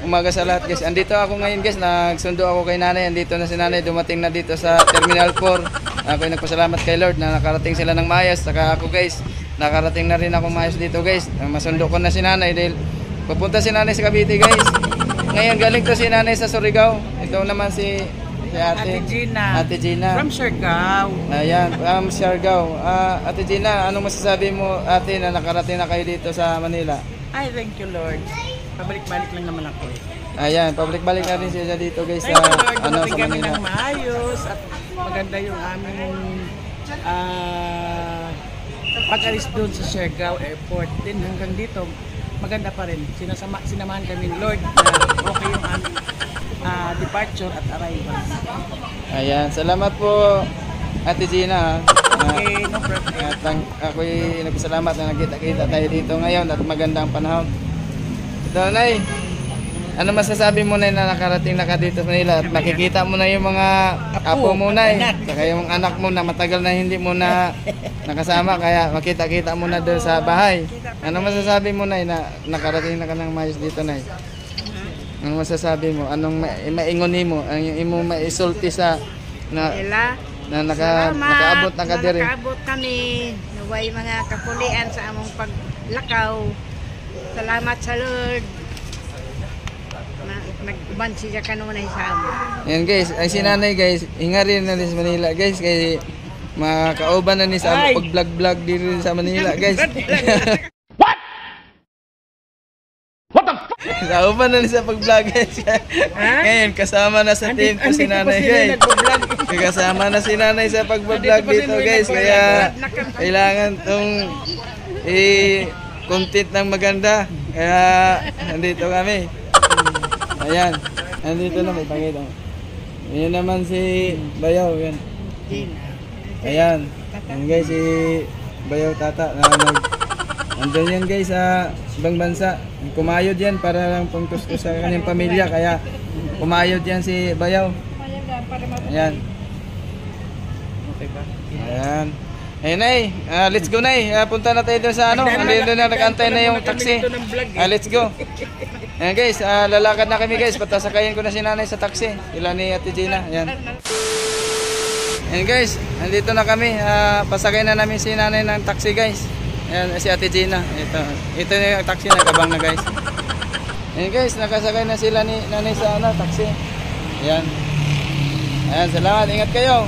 Umaga sa lahat guys. Andito ako ngayon guys. Nagsundo ako kay nanay. Andito na si nanay. Dumating na dito sa Terminal 4. Ako ay nagpasalamat kay Lord na nakarating sila ng maayos. Saka ako guys, nakarating na rin ako maayos dito guys. Masundo ko na si nanay dahil papunta si nanay sa Cavite guys. Ngayon galing to si nanay sa Surigao. Ito naman si Ate Gina. Ate Gina. From Siargao. Ayan, from Siargao. Ate Gina, ano masasabi mo ate na nakarating na kayo dito sa Manila? Ay, thank you Lord. Pabalik-balik lang naman ako eh. Ayan, pabalik-balik na rin siya dito guys. Thank you Lord, ano, dumating sa kami Manila. ng maayos at maganda yung aming pag-alis doon sa Siargao Airport. Then hanggang dito, maganda pa rin. Sinamahan kami ni Lord na okay yung aming departure at arrival. Ayan, salamat po Ate Gina. Okay, no problem. At ako'y nagpasalamat na nagkita-kita tayo dito ngayon at magandang panahon. Ito, Nay. Ano masasabi mo na nakarating na ka dito sa Manila at nakikita mo na yung mga apo mo na saka yung anak mo na matagal na hindi mo na nakasama kaya makita-kita mo na doon sa bahay. Ano masasabi mo na nakarating na ka ng maayos dito, Nay? Ano masasabi mo? Anong maingon mo? Ang imo maisulti sa nakaabot na ka diri? Nakaabot kami. Naway mga kapulian sa among paglakaw. Salamat sa Lord. Nagban siya kanunay sa amin. Yan guys, ay si nanay guys, ingarin na rin sa Manila guys kay makauban na ni sa pag-vlog dito sa Manila guys. Nauban na sa pag-vlog guys. Ngayon kasama na sa team ko si nanay guys. Kasama na si nanay sa pag-vlog dito guys. Kaya kailangan tong content ng maganda. Kaya nandito kami. Ayan. Nandito na may pakita. Ayan naman si Bayaw. Yan. Ayan. Ayan guys si Bayaw Tata na andun yan guys sa ibang bansa. Kumayod yan para lang pangtustos sa kanyang pamilya. Kaya kumayod yan si Bayaw. Ayan. Ayan. Ayun Nay, let's go Nay. Punta na tayo doon sa ano. Andito na nakantay na yung taxi. Let's go. Ayan guys, lalakad na kami guys. Patasakayin ko na si nanay sa taxi. Sila ni Ate Gina. Ayan. Ayan guys, andito na kami. Pasakay na namin si nanay ng taxi guys. Ayan, si Ate Gina. Ito yung taxi, nagabang na guys. Ayan guys, nakasakay na sila ni nanay sa taxi. Ayan. Ayan, salamat. Ingat kayo.